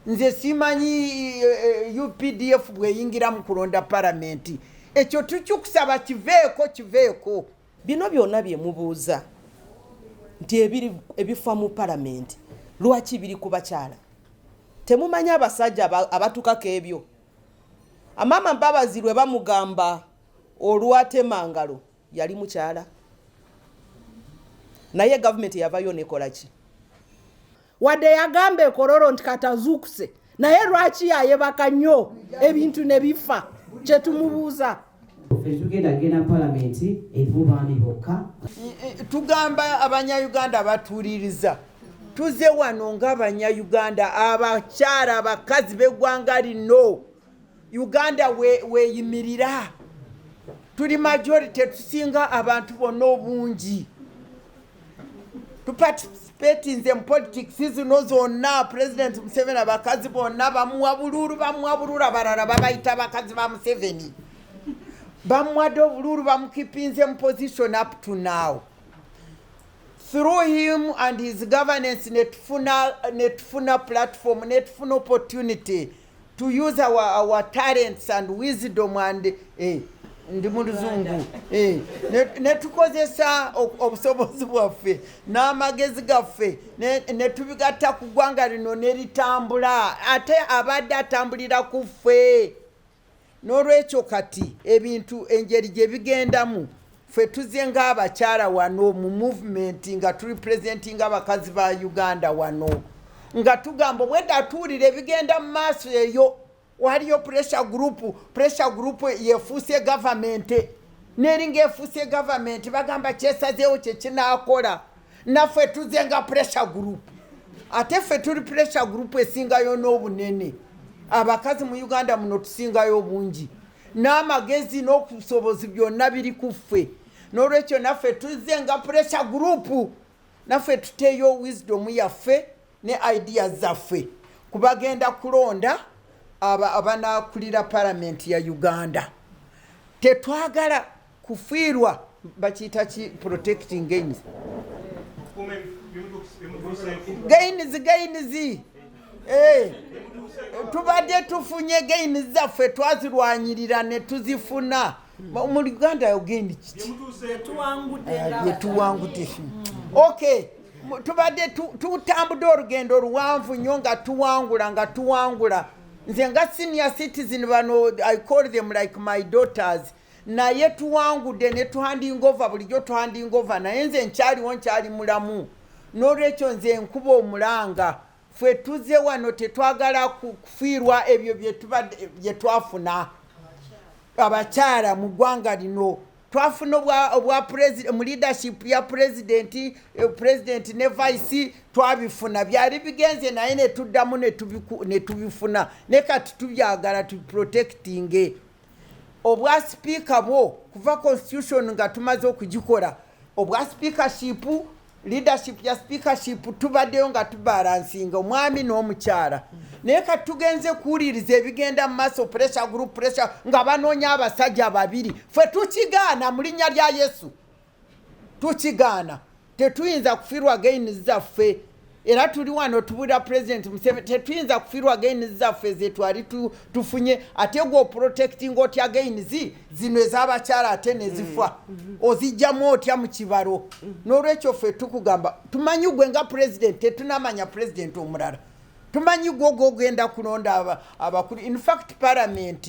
nze simanyi UPDF bwe yingira mu kulonda paramenti ekyo tukyukusaba kiveeko bino byonna bye mubuuza nti ebifa mu paramenti lwaki biri ku bakyala temumanya abasajja abatukako ebyo amama Mbabazi lwe bamugamba olwatemangalo yali mukyala naye gavumenti yavayo nekola ki wadde yagamba ekororo nti katazuukuse naye lwaki yayebaka nnyo ebintu ne bifa kye tumubuuza tugenda palamenti erimu baani bokka tugamba abanyayuganda batuuliriza tuze wano ng'abanyayuganda abakyala abakazi b'eggwanga lino Uganda weeyimirira tuli majority tusinga abantu bonna obungi tuparticipatinze mu politics zino zonna president Museveni abakazi bonna bamuwa bululu abalala babayita abakazi ba Museveni bamuwadde obululu bamukipinze mu position up to now through him and his governance netufuna platform netufuna opportunity to use our talents and wisdom and ndi muluzungu netukozesa obusobozi bwaffe n'amagezi gaffe netubigatta ku ggwanga lino neritambula ate abadde atambulira ku ffe n'olwekyo kati ebintu engeri gye bigendamu ffe tuze ng'abakyala wano mu movement nga turepresenting abakazi ba Uganda wano nga tugamba obwedda tuwulira ebigenda mu maaso eyo waliyo pressure group yefuuse government neringa efuuse government bagamba kyesazeewo kyekinaakola naffe tuze nga pressure group ate ffe tuli pressure group esingayo n'obunene abakazi mu Uganda muno tusingayo bungi n'amagezi n'okusobozi byonna biri ku ffe n'olwekyo naffe tuze nga pressure group naffe tuteeyo wisdom yaffe ne ideas zaffe kubagenda kulonda abanakulira paramenti ya Uganda tetwagala kufiirwa bakiyita ki protecting gains tubadde tufunye gains zaffe twazirwanyirira ne tuzifuna mu Uganda yogenda kiki yetuwangudde okay tubadde tutambudde olugendo luwanvu nnyo nga tuwangula nze nga senior citizen bano I call them like my daughters naye tuwangudde ne tuhanding over bulijjo tuhanding over naye nze nkyali mulamu n'olwekyo nze nkuba omulanga ffe tuze wano tetwagala kufiirwa ebyo bye twafuna abakyala mu ggwanga lino twafuna obwa mu leadership ya president ne vice twabifuna byali bigenze naye ne tuddamu ne tubifuna ne kati tubyagala tuprotecting obwa speaker bwo kuva constitution nga tumaze okugikola obwa speakership leadership ya speakership tubaddeyo nga tubalansinga omwami n'omukyala naye kati tugenze kuwuliriza ebigenda mu maaso pressure group nga banoonya abasajja babiri ffe tukigaana mu linnya lya Yesu tukigaana tetuyinza kufiirwa gains zaffe era tuli wano tubulira president Museveni tetuyinza kufiirwa gains zaffe ze twali tufunye ate gwo protecting otya gains zino ez'abakyala ate ne zifa ozijjamu otya mu kibalo n'olwekyo ffe tukugamba tumanyi gwe nga president tetunamanya president omulala tumanyi gwo genda kulonda abakulu in fact parliament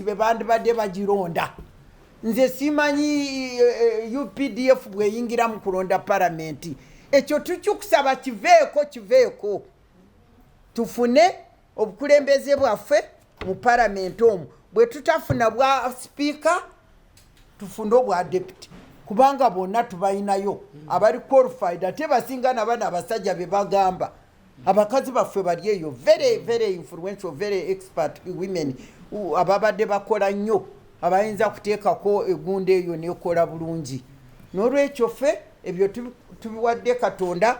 be bandibadde bagironda nze simanyi UPDF bwe yingira mu kulonda paramenti ekyo tukyukusaba kiveeko tufune obukulembeze bwaffe mu paramenti omwo bwe tutafuna bwa speaker tufune obwa deputy kubanga bonna tubayinayo abali qualified ate basinga nabana abasajja be bagamba abakazi baffe bali eyo very influential very expert women ababadde bakola nnyo abayinza kuteekako egunda eyo nekola bulungi n'olwekyo ffe ebyo tubiwadde Katonda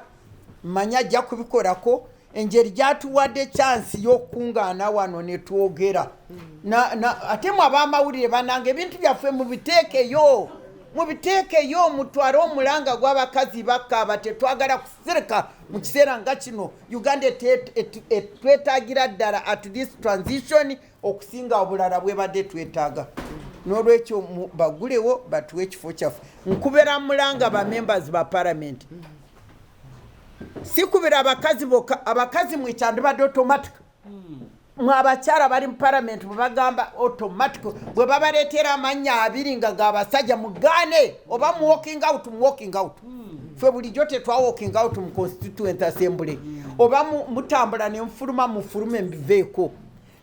manya ajja kubikolako engeri gyatuwadde chance y'okukungaana wano ne twogera ate mu ab'amawulire banange ebintu byaffe mubiteekeyo mubiteekeyo mutwale omulanga gw'abakazi bakkaaba tetwagala kusirika mu kiseera nga kino uganda twetaagira ddala at this transition okusinga obulala bwebadde twetaaga n'olwekyo bagulewo batuwe ekifo kyaffe nkubera mulanga ba members ba parliament sikubira abakazi bokka abakazi mwikyandibadde automatic abakyala bali mu parliament bwe bagamba automatic bwe babaleetera amannya abiri nga g'abasajja mugaane oba mu walking out ffe bulijjo tetwa walking out mu constituent assembly oba mutambula ne mufulume mbiveeko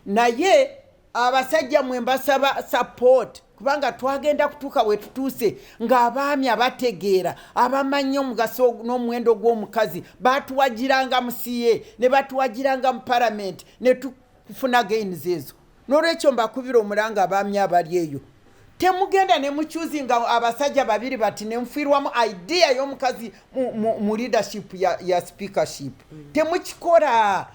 naye abasajja mwe mbasaba support kubanga twagenda kutuuka we tutuuse ng'abaami abategeera abamanyi omugaso n'omuwendo gw'omukazi batuwagiranga mu CA ne batuwagiranga mu parliament ne tufuna gains ezo n'olwekyo mbakubira omulanga abaami abali eyo temugenda ne mukyuzinga abasajja babiri bati ne nfiirwamu idea y'omukazi mu leadership ya speakership temukikola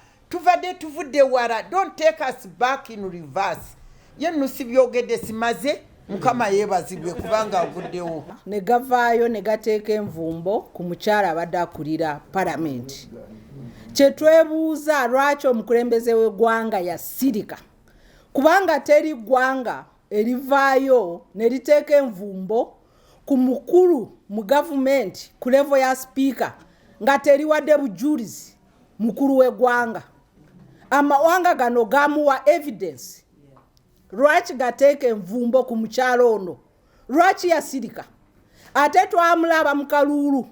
tuvudde wala don't take us back in reverse yenno sibyogedde simaze mukama yeebazibwe kubanga aguddewo ne gavaayo ne gateeka envumbo ku mukyala abadde akulira palamenti kyetwebuuza lwaki omukulembeze w'eggwanga yasirika kubanga teri ggwanga erivaayo ne liteeka envumbo ku mukulu mu gavumenti ku levo ya sipiika nga teriwadde bujulizi mukulu w'eggwanga amawanga gano gamuwa evidence lwaki gateeka envumbo ku mukyalo ono lwaki yasirika ate twamulaba mu kaluulu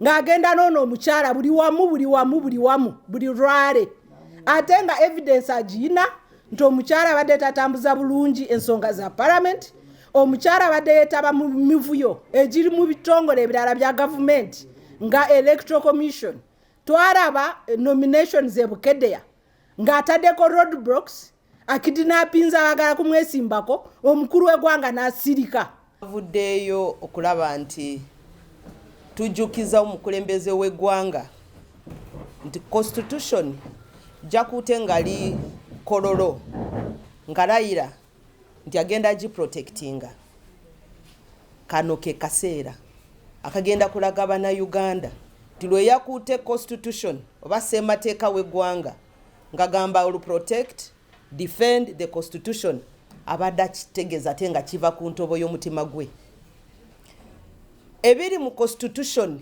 ng'agenda noono omukyala buli wamu buli lwale ate nga evidence agiyina nti omukyala abadde tatambuza bulungi ensonga za parliament omukyala abadde yeetaba mu mivuyo egiri mu bitongole ebirala bya gavumenti nga electoral commission twaraba nominations ebukedeya ng'ataddeko roadblocks akidinapinza abagala kumwesimbako omukulu w'eggwanga n'asirika avuddeeyo okulaba nti tujjukiza omukulembeze w'eggwanga nti constitution jakute ngali kololo ngalayira nti agenda giprotectinga kano ke kaseera akagenda kulaga bannayuganda nti lwe yakuute constitution oba ssemateeka w'eggwanga ngagamba olu protect defend the constitution abadde akitegeeza ate nga kiva ku ntobo y'omutima gwe ebiri mu constitution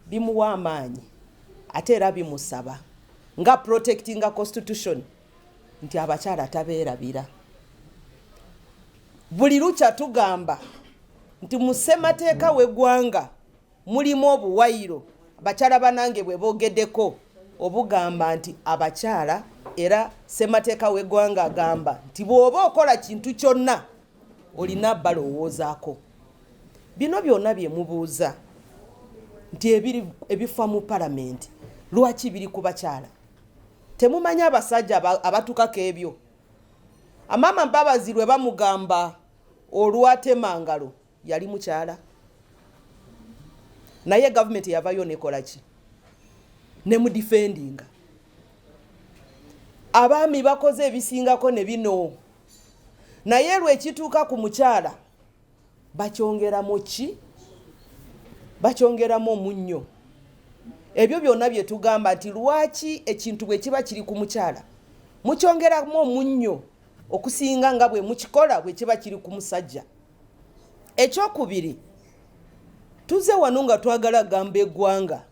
bimuwa amaanyi ate era bimusaba nga protectinga constitution nti abakyala tabeerabira buli lukya tugamba nti mu ssemateeka w'eggwanga mulimu obuwayiro abakyala banange bwe boogeddeko obugamba nti abakyala era ssemateeka w'eggwanga agamba nti bw'oba okola kintu kyonna olina balowoozaako bino byonna bye mubuuza nti ebifa mu palamenti lwaki biri ku bakyala temumanyi abasajja abatukako ebyo amaama Mbabazi lwe bamugamba olwatemangalo yali mukyala naye gavumenti yavayo nekola ki ne mu defendinga abaami bakoze ebisingako ne bino naye lwekituuka ku mukyala bakyongeramu ki bakyongeramu omunnyo ebyo byonna bye tugamba nti lwaki ekintu bwe kiba kiri ku mukyala mukyongeramu omunnyo okusinga nga bwe mukikola bwe kiba kiri ku musajja ekyokubiri tuze wano nga twagala gamba eggwanga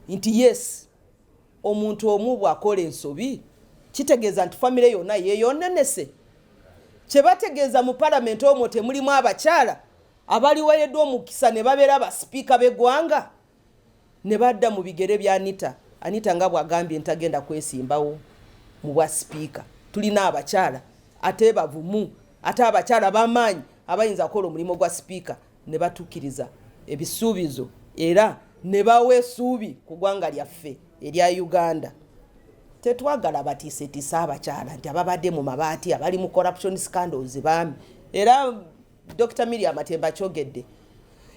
nti yes omuntu omu bw'akola ensobi kitegeeza nti famire yonna yeeyonenese kye bategeeza mu palamenti omwo temulimu abakyala abaliweereddwa omukisa ne babeera basipiika b'eggwanga ne badda mu bigere bya Anita nga bw'agambye ntagenda kwesimbawo mu bwa sipiika tulina abakyala ate bavumu ate abakyala b'amaanyi abayinza kukola omulimu gwa sipiika ne batuukiriza ebisuubizo era ne bawa essuubi ku ggwanga lyaffe erya Uganda tetwagala batiisetiisa abakyala nti ababadde mu mabaati abali mu corruption scandals baami era Dr. Miriam Matembe akyogedde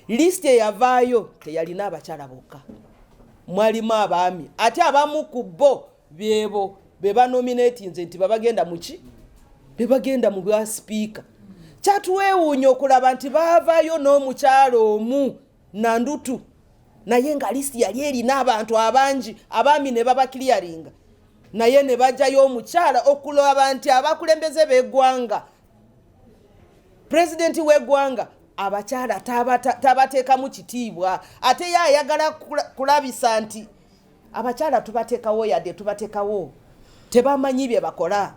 list eyavaayo teyalina abakyala bokka mwalimu abaami ate abamu ku bo bebo be banominatinze nti babagenda muki bebagenda mu bwa speaker kyatuweewuunya okulaba nti baavaayo n'omukyalo omu Nandutu naye nga listi yali erina abantu abangi abaami ne babakiriyaringa naye ne bajjayo omukyala okulaba nti abakulembeze b'eggwanga pulezidenti w'eggwanga abakyala tabateekamu kitiibwa ate ye ayagala kulabisa nti abakyala tubateekawo yadde tubateekawo tebamanyi bye bakola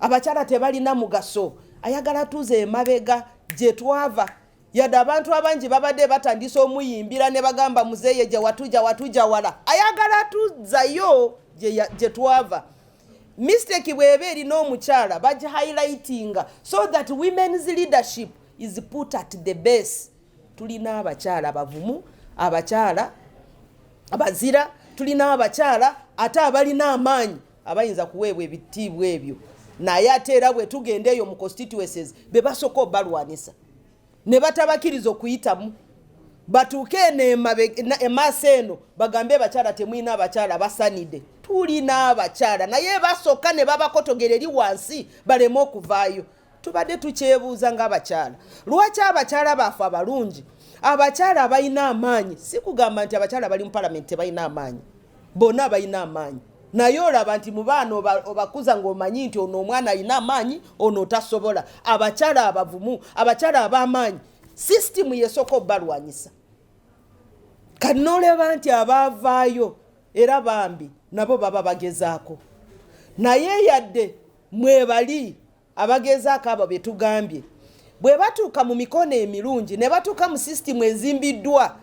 abakyala tebalina mugaso ayagala tuze emabega gye twava yadde abantu abangi babadde batandisa omuyimbira ne bagamba muzeeye gye watuja wala ayagala tuzayo gye twava mistake bw'eba erina omukyala bagihighlightinga so that women's leadership is put at the base. Tulina abakyala abavumu, abakyala abazira, tulina abakyala ate abalina amaanyi abayinza kuweebwa ebitiibwa ebyo naye ate era bwe tugendeeyo mu constituencies be basooka obalwanisa ne batabakiriza okuyitamu batuuke emaaso eno bagambe abakyala temulina abakyala basanide. Tulina abakyala naye basooka ne babakotogera eri wansi baleme okuvaayo. Tubadde tukyebuuza ng'abakyala lwaki abakyala baafe abalungi abakyala balina amaanyi, si kugamba nti abakyala bali mu palamenti tebalina amaanyi, bonna balina amaanyi naye olaba nti mu baana obakuza ng'omanyi nti ono omwana alina amaanyi ono tasobola. Abakyala abavumu, abakyala ab'amaanyi sisitimu yesooka obalwanyisa. Kati n'oleba nti abaavaayo era bambi nabo baba bagezaako naye yadde mwebali abagezaako abo bye tugambye bwe batuuka mu mikono emirungi ne batuuka mu sisitimu ezimbiddwa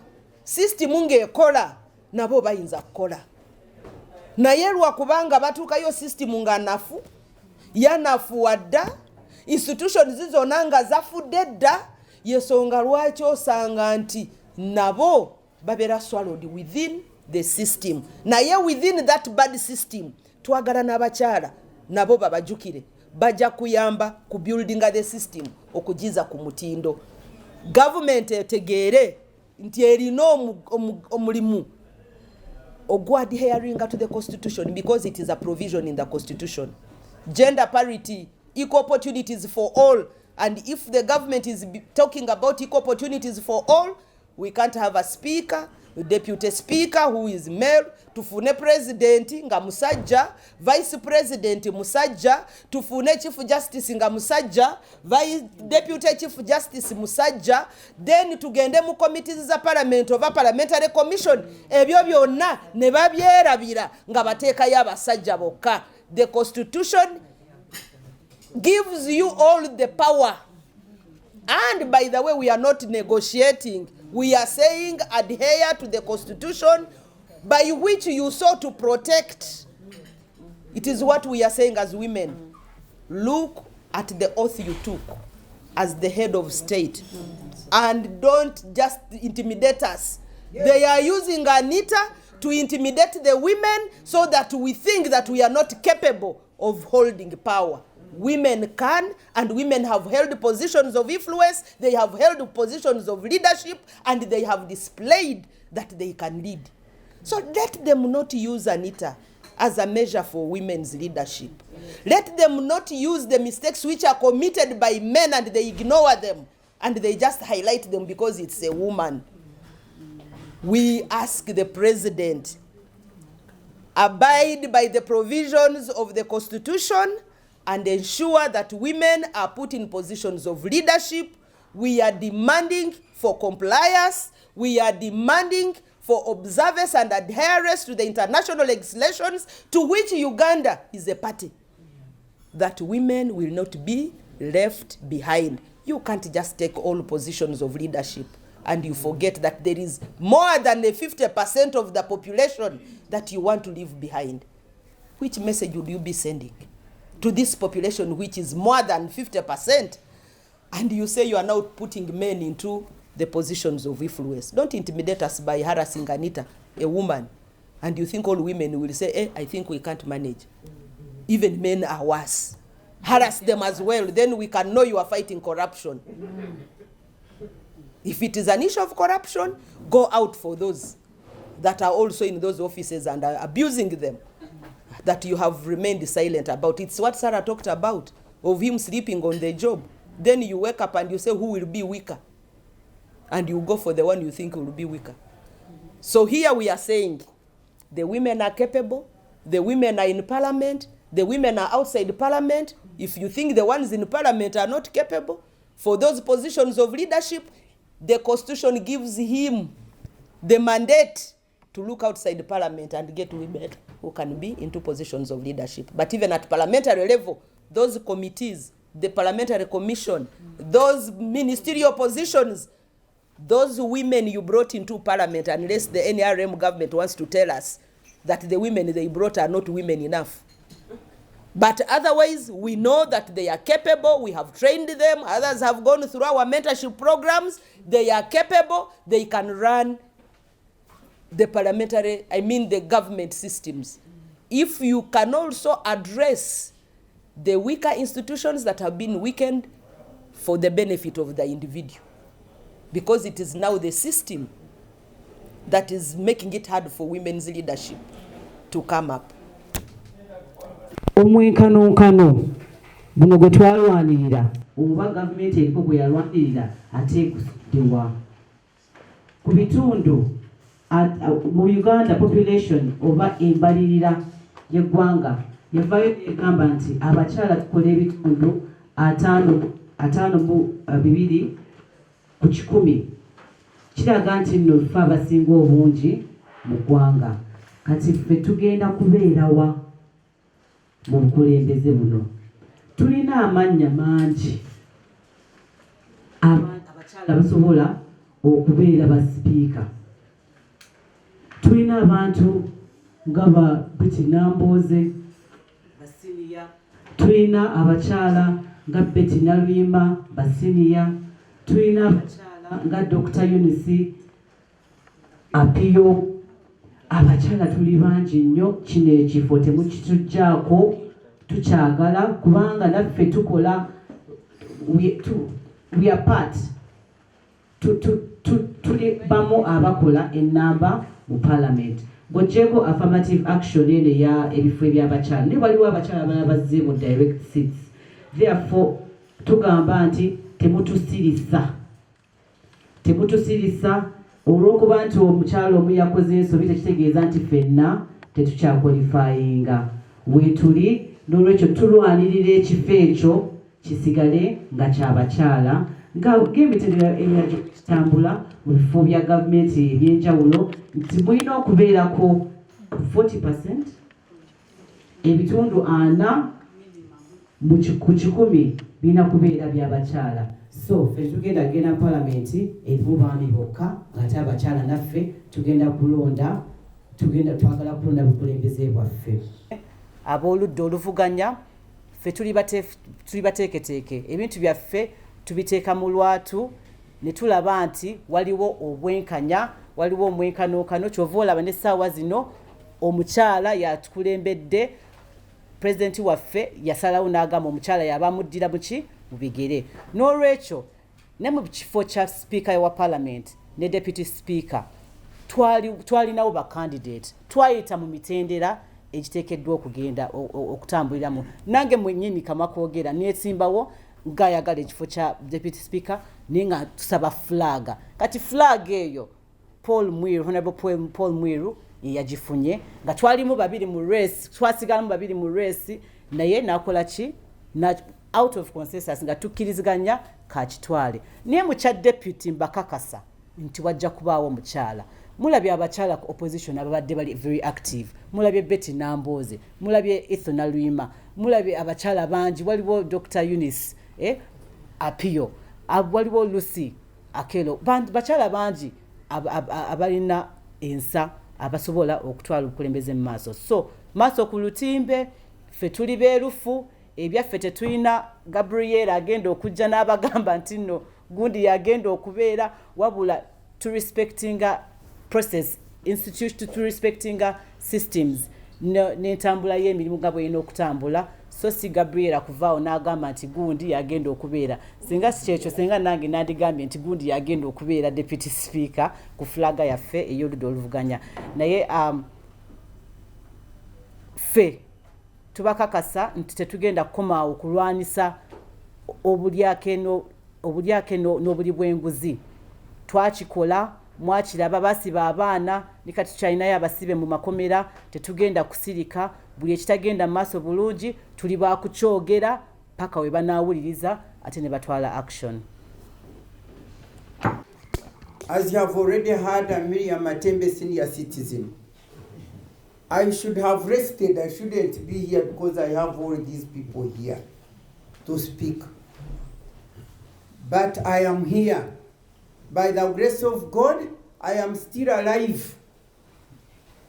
sisitimu ng'ekola nabo bayinza kukola naye lwakubanga batuukayo sisitimu nga nafu yanafuwa dda institutions zonna nga zafudde dda yensonga lwaki osanga nti nabo babeera swallowed within the system. Naye within that bad system twagala n'abakyala nabo babajjukire bajja kuyamba ku buildinga the system okugiza ku mutindo. Government etegeere nti erina omulimu ogwadhering to the constitution because it is a provision in the constitution. Gender parity, equal opportunities for all, and if the government is talking about equal opportunities for all, we can't have a speaker, a deputy speaker who is male, tufune president nga musajja, vice president musajja, tufune chief justice nga musajja, deputy chief justice musajja, then tugende mu committees za parliament over parliamentary commission, ebyo byonna ne babyerabira nga bateekayo abasajja bokka. The constitution gives you all the power. And by the way, we are not negotiating. We are saying adhere to the constitution by which you sought to protect. It is what we are saying as women. Look at the oath you took as the head of state and don't just intimidate us. They are using Anita to intimidate the women so that we think that we are not capable of holding power. Women can, and women have held positions of influence, they have held positions of leadership, and they have displayed that they can lead. So let them not use Anita as a measure for women's leadership. Let them not use the mistakes which are committed by men and they ignore them, and they just highlight them because it's a woman. We ask the president, abide by the provisions of the constitution and ensure that women are put in positions of leadership. We are demanding for compliance. We are demanding for observance and adherence to the international legislations to which Uganda is a party. That women will not be left behind. You can't just take all positions of leadership and you forget that there is more than 50% of the population that you want to leave behind. Which message would you be sending to this population which is more than 50%, and you say you are now putting men into the positions of influence? Don't intimidate us by harassing Anita, a woman, and you think all women will say, I think we can't manage. Even men are worse. Harass them as well, then we can know you are fighting corruption. If it is an issue of corruption, go out for those that are also in those offices and are abusing them, that you have remained silent about. It's what Sarah talked about, of him sleeping on the job. then you wake up and you say who will be weaker, and you go for the one you think will be weaker. So here we are saying the women are capable, the women are in parliament, the women are outside parliament. If you think the ones in parliament are not capable for those positions of leadership, the constitution gives him the mandate to look outside the parliament and get women who can be into positions of leadership. But even at parliamentary level, those committees, the parliamentary commission, those ministerial positions, those women you brought into parliament, unless the NRM government wants to tell us that the women they brought are not women enough. But otherwise, we know that they are capable. We have trained them. Others have gone through our mentorship programs. They are capable. They can run the parliamentary, the government systems. If you can also address the weaker institutions that have been weakened for the benefit of the individual, because it is now the system that is making it hard for women's leadership to come up. Omwenkanonkano buno gwe twalwanirira oba gavumenti eriko gwe yalwanirira ate ekusiddewa ku bitundu mu Uganda population oba embalirira y'eggwanga yavaayo negamba nti abakyala tukola ebitundu 52 ku 100. Kiraga nti nno ffe abasinga obungi mu ggwanga. Kati ffe tugenda kubeerawa mu bukulembeze buno? Tulina amannya mangi abakyala basobola okubeera basipiika. Tulina abantu nga ba Betty Namboze basiniya, tulina abakyala nga Betty Nalwima basiniya, tulina abakyala nga Dr. Eunice Apiyo. Abakyala tuli bangi nnyo. Kino ekifo temukitujjaako, tukyagala kubanga naffe tukola, we are part, tuli bamu abakola ennamba mu parliament. Bw'oggyeko affirmative action eno ya ebifo eby'abakyala, ne waliwo abakyala abalala bazze mu direct seats. Therefore tugamba nti temutusirisa olw'okuba nti omukyala omu yakoze ensobi tekitegeeza nti ffenna tetukyakwalifayinga. Weetuli n'olwekyo tulwanirira ekifo ekyo kisigale nga ky'abakyala, ng'emitendera emirala kitambula mu bifo bya gavumenti ebyenjawulo, nti mulina okubeerako 40%, ebitundu 40 ku 100 birina kubeera by'abakyala. So ffe tugenda palamenti erimu baami bokka, ng'ate abakyala naffe tugenda twagala kulonda bukulembeze bwaffe. Ab'oludda oluvuganya ffe tuli bateeketeeke, ebintu byaffe tubiteeka mu lwatu ne tulaba nti waliwo obwenkanya, waliwo omwenkanonkano. Kyova olaba n'essaawa zino omukyala yatukulembedde, pulezidenti waffe yasalawo n'agamba omukyala yabamuddira mu bigere. N'olwekyo ne mu kifo kya sipiika wa parliament ne deputy speaker twalinawo bakandidate, twayita mu mitendera egiteekeddwa okugenda okutambuliramu. Nange mwennyini Kamakwogera neesimbawo ng'ayagala ekifo kya deputy speaker naye nga tusaba flag. Kati flag eyo Honorable Paul Mwiru yagifunye nga twalimu babiri mu race, twasigalamu babiri mu race, naye nakola ki out of consensus nga tukkiriziganya kakitwale. Naye mu kya deputy mbakakasa nti wajja kubaawo omukyala. Mulabye abakyala ku opposition ababadde bali very active. Mulabye Betty Namboze, mulabye Ethel Nalwima, mulabye abakyala bangi, waliwo Dr. Eunice Apiyo, waliwo Lucy Akelo, bakyala bangi abalina ensa abasobola okutwala obukulembeze mu maaso. So maaso ku lutimbe ffe tuli beerufu, ebyaffe tetulina Gabriel agenda okujja n'abagamba nti nno gundi yagenda okubeera, wabula to respecting process, institute to respecting systems n'entambula y'emirimu nga bw'erina okutambula. So si Gabriel kuvaawo n'agamba nti gundi yagenda okubeera. Singa si kyekyo, singa nange nandigambye nti gundi yagenda okubeera deputy speaker ku flaga yaffe ey'oludda oluvuganya. Naye ffe tubakakasa nti tetugenda kukomaawo kulwanisa obulyake n'obuli bw'enguzi twakikola mwakiraba basiba abaana ne kati tukyalinayo abasibe mu makomera tetugenda kusirika buli ekitagenda mu maaso bulungi tuli bakukyogera paka we banaawuliriza ate ne batwala action. As you have already heard, Miriam Matembe, senior citizen. I should have rested. I shouldn't be here because I have all these people here to speak. But I am here. By the grace of God, I am still alive.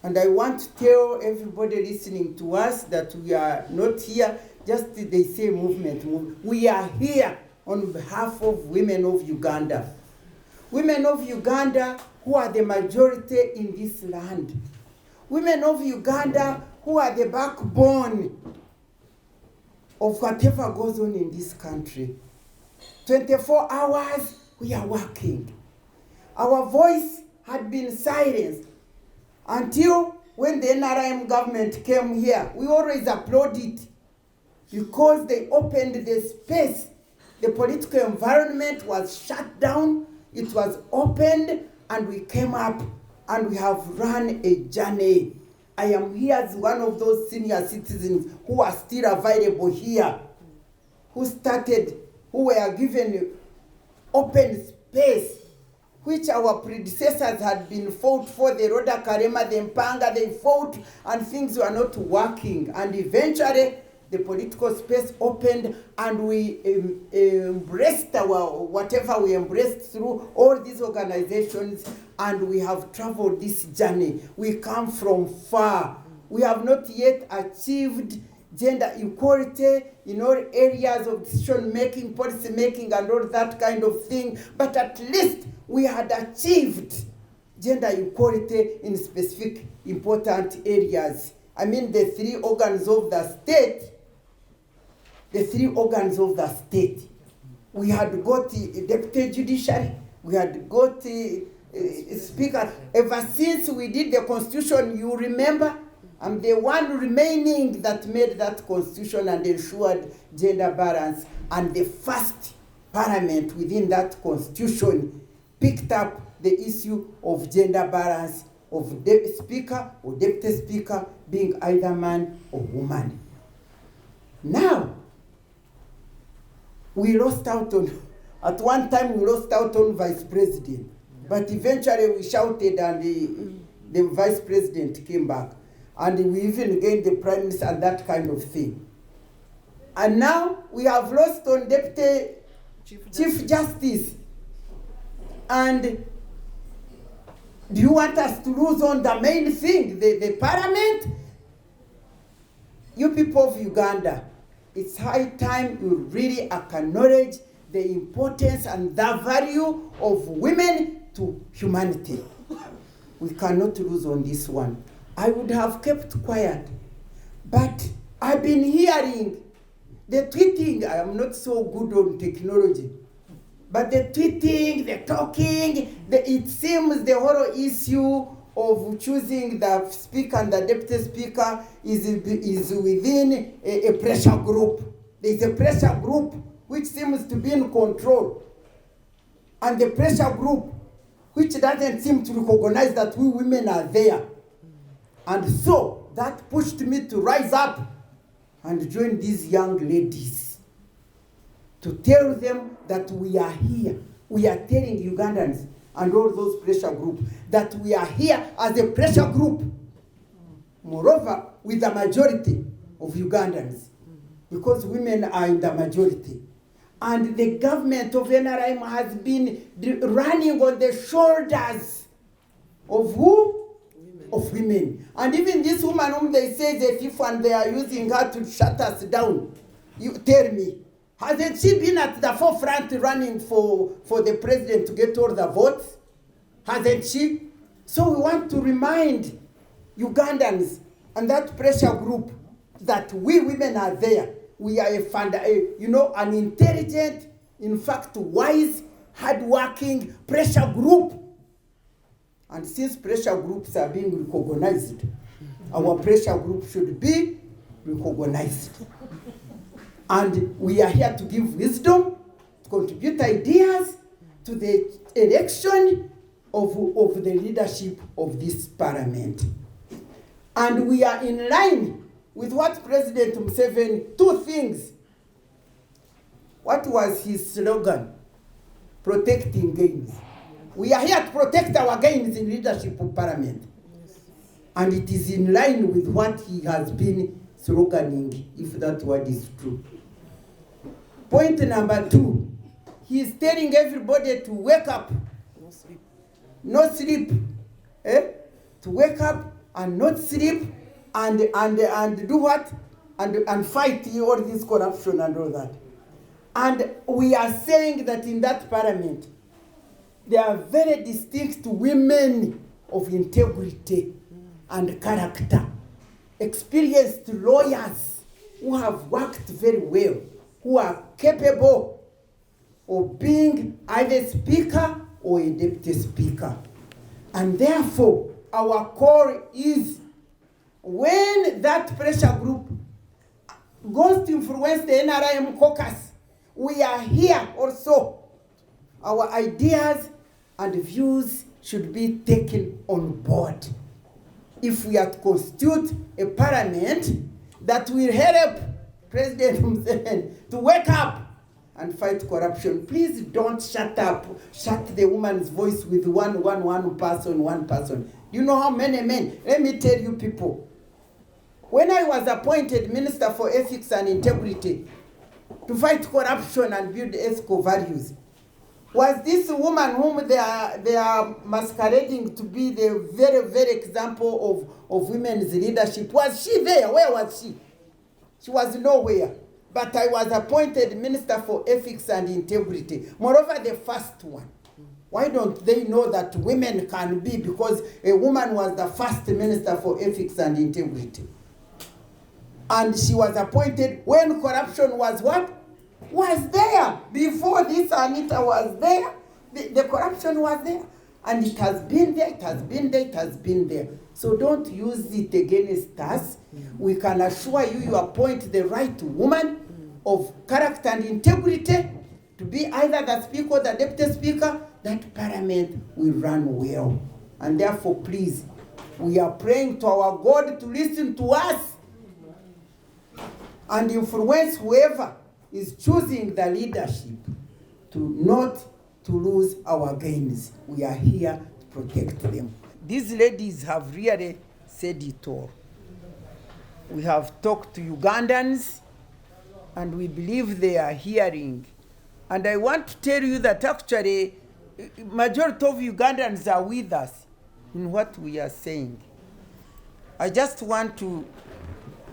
And I want to tell everybody listening to us that we are not here, just they say movement. We are here on behalf of women of Uganda. Women of Uganda who are the majority in this land. Women of Uganda who are the backbone of whatever goes on in this country. 24 hours, we are working. Our voice had been silenced until when the NRM government came here. We always applaud it because they opened the space. The political environment was shut down, it was opened, and we came up and we have run a journey. I am here as one of those senior citizens who are still available here, who were given open space, which our predecessors had been fought for, the Roda Karema, the Mpanga, they fought and things were not working. And eventually the political space opened and we embraced whatever we embraced through all these organizations, and we have traveled this journey. We come from far. We have not yet achieved gender equality in all areas of decision making, policy making, and all that kind of thing, but at least we had achieved gender equality in specific important areas. I mean, the three organs of the state. We had got the deputy judiciary, we had got the speaker. Ever since we did the constitution, you remember, I'm the one remaining that made that constitution and ensured gender balance. And the first parliament within that constitution picked up the issue of gender balance, of the speaker or deputy speaker being either man or woman. Now, we lost out on, at one time we lost out on vice president, but eventually we shouted and the vice president came back. And we even gained the prime minister and that kind of thing. And now we have lost on deputy chief justice. And do you want us to lose on the main thing, the parliament? You people of Uganda, it's high time you really acknowledge the importance and the value of women to humanity. We cannot lose on this one. I would have kept quiet, but I've been hearing the tweeting. I am not so good on technology, but the tweeting, the talking, it seems the whole issue of choosing the speaker and the deputy speaker is within a pressure group. There is a pressure group which seems to be in control, and the pressure group which doesn't seem to recognize that we women are there. And so that pushed me to rise up and join these young ladies to tell them that we are here. We are telling Ugandans and all those pressure groups that we are here as a pressure group. Moreover, with the majority of Ugandans, because women are in the majority. And the government of NRM has been running on the shoulders of who? Of women. And even this woman whom they say is a thief and they are using her to shut us down, you tell me, hasn't she been at the forefront running for the president to get all the votes? Hasn't she? So we want to remind Ugandans and that pressure group that we women are there. We are an intelligent, in fact, wise, hardworking pressure group. And since pressure groups are being recognized, our pressure group should be recognized. And we are here to give wisdom, to contribute ideas to the election of the leadership of this parliament. And we are in line with what President Museveni, 2 things. What was his slogan? Protecting gains. We are here to protect our gains in leadership of parliament. And it is in line with what he has been sloganing, if that word is true. Point number 2, he is telling everybody to wake up. No sleep. To wake up and not sleep and do what? And fight all this corruption and all that. And we are saying that in that parliament, there are very distinct women of integrity and character, experienced lawyers who have worked very well, who are capable of being either speaker or a deputy speaker. And therefore, our call is, when that pressure group goes to influence the NRM caucus, we are here also. Our ideas and views should be taken on board. If we are to constitute a parliament that will help President Museveni to wake up and fight corruption, please don't shut the woman's voice with one person. You know how many men? Let me tell you people. When I was appointed Minister for Ethics and Integrity to fight corruption and build ethical values, was this woman whom they are masquerading to be the very, very example of women's leadership? Was she there? Where was she? She was nowhere. But I was appointed Minister for Ethics and Integrity. Moreover, the first one. Why don't they know that women can be? Because a woman was the first Minister for Ethics and Integrity. And she was appointed when corruption was what? Was there. Before this Anita was there, the corruption was there. And it has been there, it has been there, it has been there. So don't use it against us. We can assure you, you appoint the right woman of character and integrity to be either the speaker or the deputy speaker, that parliament will run well. And therefore, please, we are praying to our God to listen to us and influence whoever is choosing the leadership to not to lose our gains. We are here to protect them. These ladies have really said it all. We have talked to Ugandans, and we believe they are hearing. And I want to tell you that actually, majority of Ugandans are with us in what we are saying. I just want to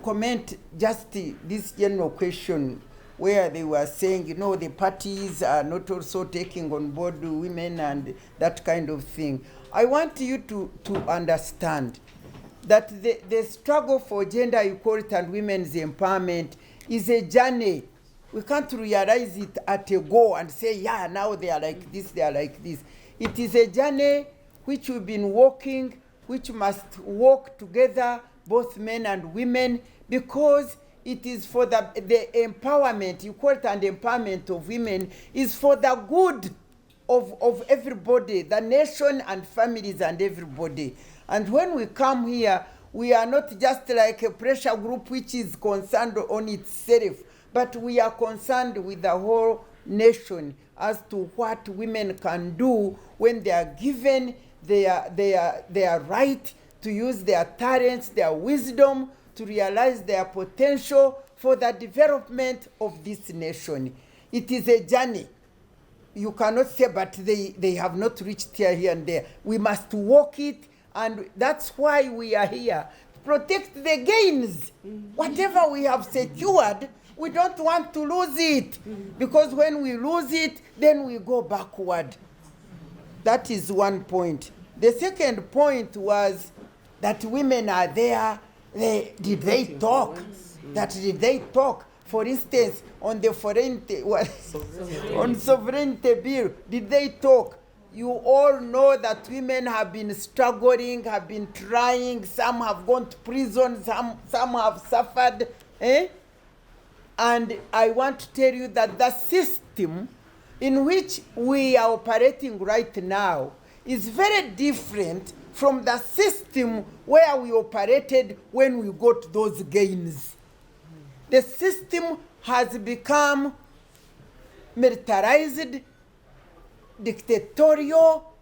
comment just this general question where they were saying, you know, the parties are not also taking on board women and that kind of thing. I want you to understand that the struggle for gender equality and women's empowerment is a journey. We can't realize it at a go and say, yeah, now they are like this, they are like this. It is a journey which we've been walking, which must walk together, both men and women, because it is for the empowerment, equality and empowerment of women is for the good of everybody, the nation and families and everybody. And when we come here, we are not just like a pressure group which is concerned on itself, but we are concerned with the whole nation as to what women can do when they are given their right to use their talents, their wisdom, to realize their potential for the development of this nation. It is a journey. You cannot say, but they have not reached here and there. We must walk it, and that's why we are here. Protect the gains. Whatever we have secured, we don't want to lose it. Because when we lose it, then we go backward. That is one point. The second point was that women are there. Did they talk? Did they talk? For instance, on the on sovereignty bill, did they talk? You all know that women have been struggling, have been trying. Some have gone to prison. Some have suffered. And I want to tell you that the system in which we are operating right now is very different from the system where we operated when we got those gains. The system has become militarized, dictatorial,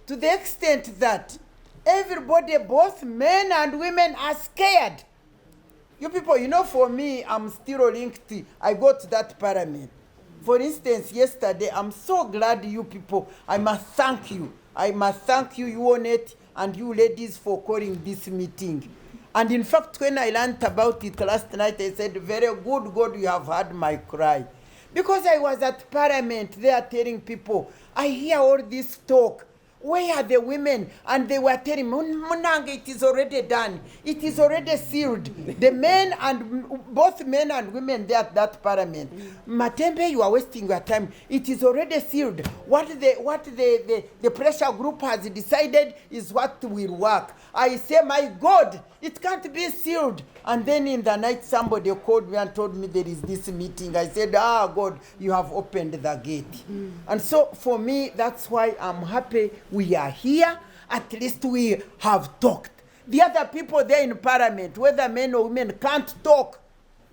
to the extent that everybody, both men and women, are scared. You people, you know, for me, I'm still linked. I go to that parliament. For instance, yesterday, I'm so glad you people, I must thank you. I must thank you, you on it, and you ladies for calling this meeting. And in fact, when I learned about it last night, I said, very good, God, you have heard my cry. Because I was at parliament there telling people, I hear all this talk. Where are the women? And they were telling me, Munanga, it is already done. It is already sealed. The men and both men and women there at that parliament. Matembe, you are wasting your time. It is already sealed. What the pressure group has decided is what will work. I say, my God, it can't be sealed. And then in the night, somebody called me and told me there is this meeting. I said, God, you have opened the gate. And so for me, that's why I'm happy we are here. At least we have talked. The other people there in parliament, whether men or women, can't talk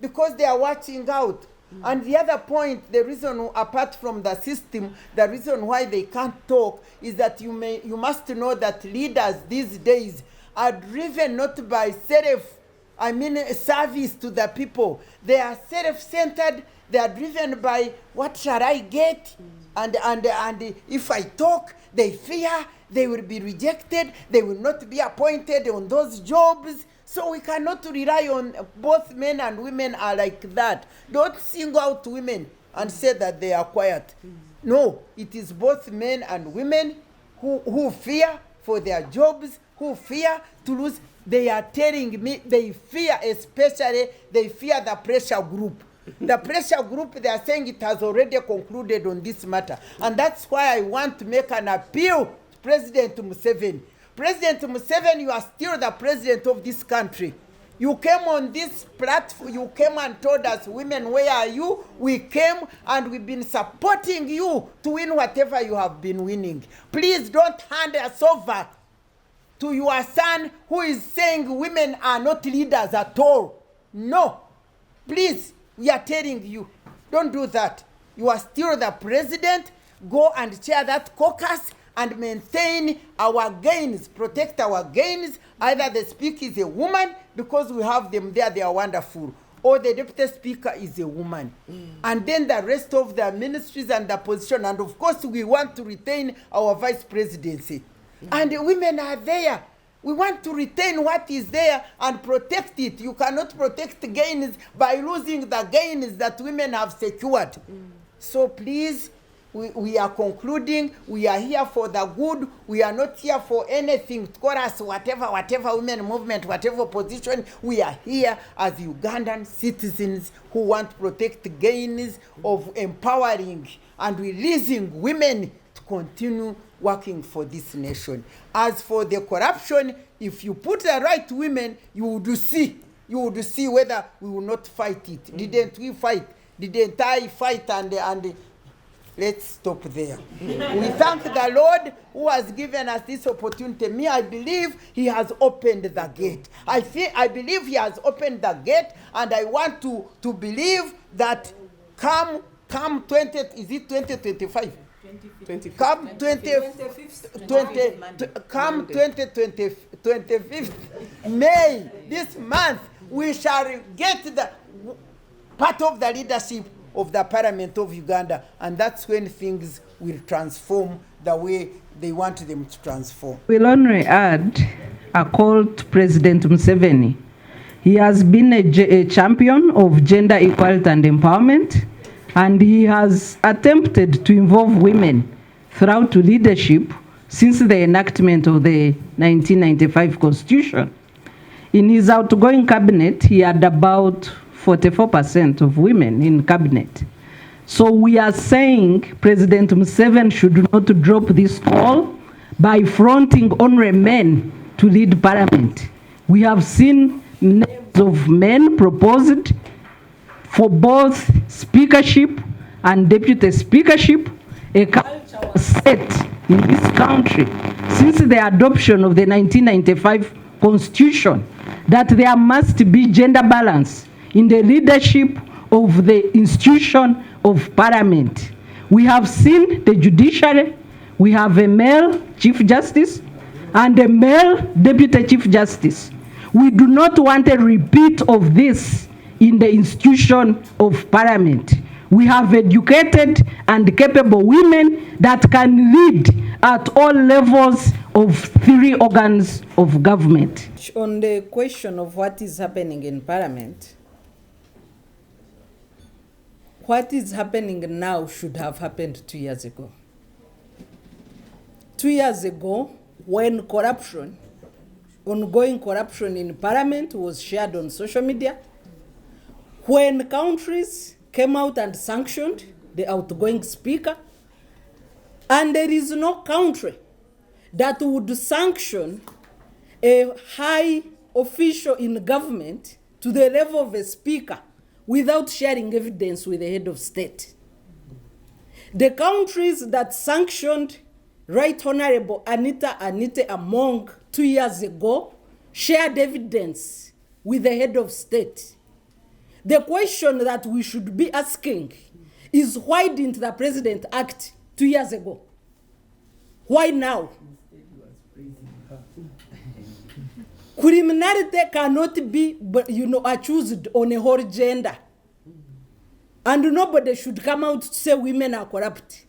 because they are watching out. And the other point, the reason, apart from the system, the reason why they can't talk is that you must know that leaders these days are driven not by service to the people. They are self-centered. They are driven by what shall I get? And if I talk, they fear they will be rejected. They will not be appointed on those jobs. So we cannot rely on both men and women are like that. Don't single out women and say that they are quiet. No, it is both men and women who fear for their jobs, who fear to lose. They are telling me they fear, especially they fear the pressure group. The pressure group, they are saying it has already concluded on this matter. And that's why I want to make an appeal to President Museveni. President Museveni, you are still the president of this country. You came on this platform, you came and told us, women, where are you? We came and we've been supporting you to win whatever you have been winning. Please don't hand us over to your son who is saying women are not leaders at all. No. Please, we are telling you, don't do that. You are still the president. Go and chair that caucus and maintain our gains, protect our gains. Either the speaker is a woman, because we have them there, they are wonderful, or the deputy speaker is a woman. And then the rest of the ministries and the position. And of course, we want to retain our vice presidency. And the women are there. We want to retain what is there and protect it. You cannot protect gains by losing the gains that women have secured. So please, we are concluding. We are here for the good. We are not here for anything. Chorus, whatever women movement, whatever position. We are here as Ugandan citizens who want to protect gains of empowering and releasing women to continue working for this nation. As for the corruption, if you put the right women, you would see whether we will not fight it. Didn't we fight? Didn't I fight? And let's stop there. We thank the Lord who has given us this opportunity. Me, I believe he has opened the gate. I believe he has opened the gate, and I want to believe that come 2025. Come 25th May, this month, we shall get the part of the leadership of the Parliament of Uganda, and that's when things will transform the way they want them to transform. We'll only add a call to President Museveni. He has been a champion of gender equality and empowerment, and he has attempted to involve women throughout leadership since the enactment of the 1995 Constitution. In his outgoing cabinet, he had about 44% of women in cabinet. So we are saying President Museveni should not drop this call by fronting only men to lead parliament. We have seen names of men proposed for both speakership and deputy speakership. A culture was set in this country since the adoption of the 1995 Constitution that there must be gender balance in the leadership of the institution of Parliament. We have seen the judiciary, we have a male Chief Justice and a male Deputy Chief Justice. We do not want a repeat of this in the institution of Parliament. We have educated and capable women that can lead at all levels of 3 organs of government. On the question of what is happening in Parliament, what is happening now should have happened 2 years ago. 2 years ago, when corruption, ongoing corruption in Parliament was shared on social media, when countries came out and sanctioned the outgoing speaker, and there is no country that would sanction a high official in government to the level of a speaker without sharing evidence with the head of state. The countries that sanctioned Right Honorable Anita Amongo 2 years ago shared evidence with the head of state. The question that we should be asking is, why didn't the president act 2 years ago? Why now? Criminality cannot be, accused on a whole gender. And nobody should come out to say women are corrupt.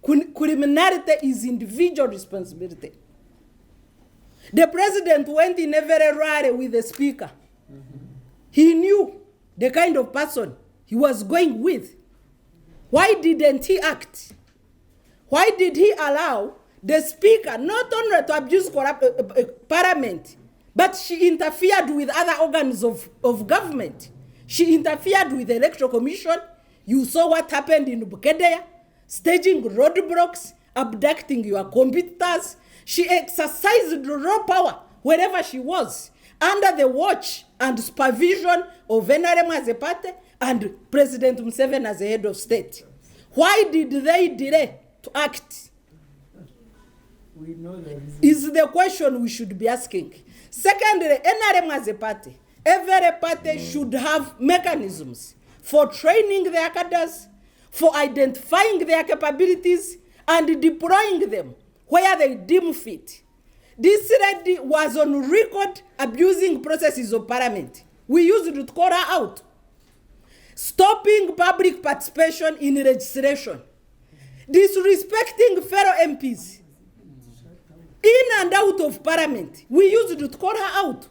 Criminality is individual responsibility. The president went in every rally with the speaker. He knew the kind of person he was going with. Why didn't he act? Why did he allow the speaker not only to abuse Parliament, but she interfered with other organs of government? She interfered with the Electoral Commission. You saw what happened in Bukedea, staging roadblocks, abducting your competitors. She exercised raw power wherever she was, under the watch and supervision of NRM as a party and President Museveni as a head of state. Why did they delay to act? Is the question we should be asking. Secondly, NRM as a party, every party should have mechanisms for training their cadres, for identifying their capabilities and deploying them where they deem fit. This lady was on record abusing processes of Parliament. We used to call her out. Stopping public participation in legislation. Disrespecting fellow MPs. In and out of Parliament. We used to call her out.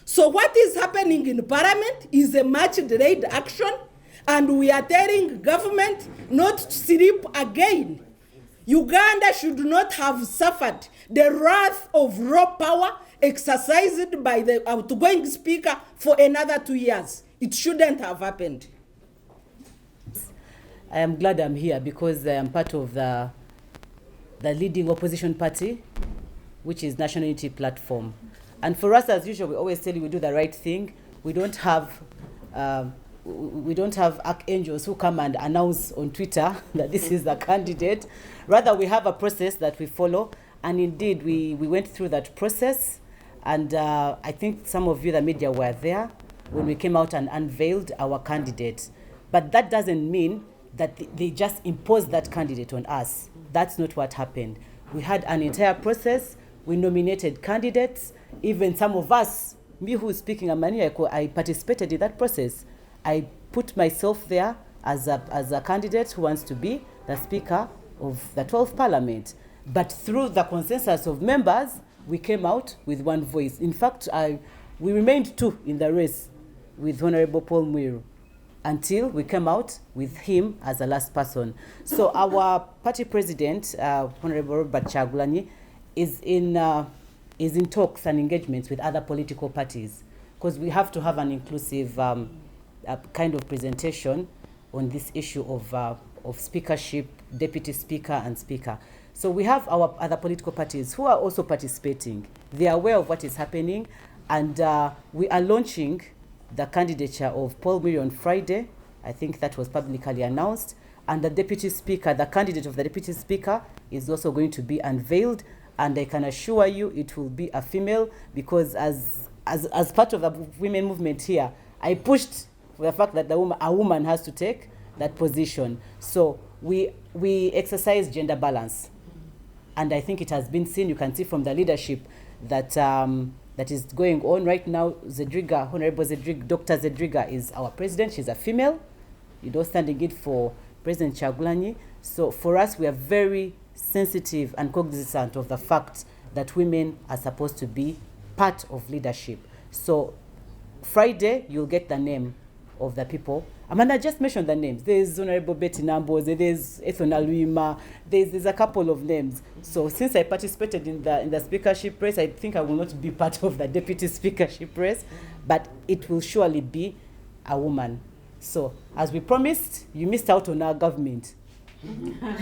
So what is happening in Parliament is a much delayed action, and we are telling government not to sleep again. Uganda should not have suffered the wrath of raw power exercised by the outgoing speaker for another 2 years. It shouldn't have happened. I am glad I'm here because I am part of the leading opposition party, which is National Unity Platform. And for us, as usual, we always tell you we do the right thing. We don't have archangels who come and announce on Twitter that this is the candidate. Rather, we have a process that we follow. And indeed, we went through that process. And I think some of you, the media, were there when we came out and unveiled our candidate. But that doesn't mean that they just imposed that candidate on us. That's not what happened. We had an entire process. We nominated candidates. Even some of us, me who is speaking, I participated in that process. I put myself there as a candidate who wants to be the Speaker of the 12th Parliament. But through the consensus of members, we came out with one voice. In fact, we remained 2 in the race with Honorable Paul Mwiru until we came out with him as the last person. So our party president, Honorable Robert Chagulanyi, is in talks and engagements with other political parties, because we have to have an inclusive kind of presentation on this issue of speakership, deputy speaker, and speaker. So we have our other political parties who are also participating. They are aware of what is happening, and we are launching the candidature of Paul Miri on Friday. I think that was publicly announced. And the Deputy Speaker, the candidate of the Deputy Speaker is also going to be unveiled. And I can assure you it will be a female, because as part of the women movement here, I pushed for the fact that a woman has to take that position. So we exercise gender balance. And I think it has been seen. You can see from the leadership that that is going on right now. Zedriga, Honorable Zedriga, Dr. Zedriga is our president. She's a female, standing in for President Chagulanyi. So for us, we are very sensitive and cognizant of the fact that women are supposed to be part of leadership. So Friday, you'll get the name of the people. Amanda just mentioned the names. There's Honorable Betty Namboze, there's Ethona Luima, there's a couple of names. So since I participated in the speakership race, I think I will not be part of the deputy speakership race, but it will surely be a woman. So as we promised, you missed out on our government.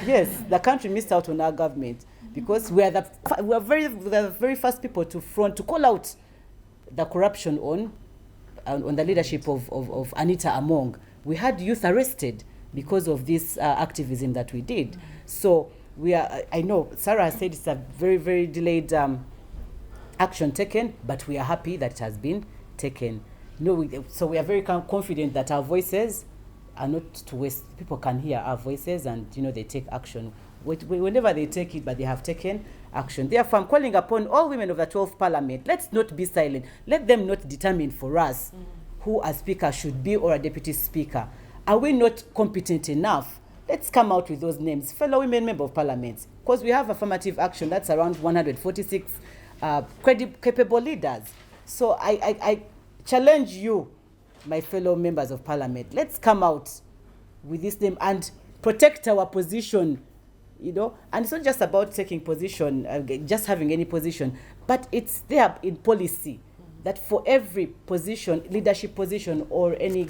Yes, the country missed out on our government, because we are the very first people to call out the corruption on the leadership of Anita Amongo. We had youth arrested because of this activism that we did. So I know Sarah said it's a very, very delayed action taken, but we are happy that it has been taken. So we are very confident that our voices are not to waste. People can hear our voices and, they take action. Whenever they take it, but they have taken action. Therefore, I'm calling upon all women of the 12th Parliament, let's not be silent. Let them not determine for us who a speaker should be or a deputy speaker. Are we not competent enough? Let's come out with those names. Fellow women member of parliament, because we have affirmative action that's around 146 capable leaders. So I challenge you, my fellow members of parliament, let's come out with this name and protect our position, and it's not just about taking position, just having any position, but it's there in policy that for every position, leadership position or any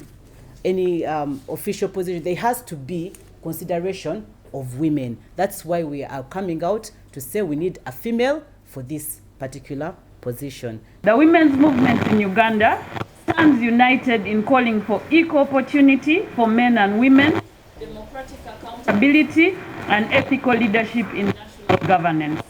official position, there has to be consideration of women. That's why we are coming out to say we need a female for this particular position. The women's movement in Uganda stands united in calling for equal opportunity for men and women, democratic accountability, and ethical leadership in national governance.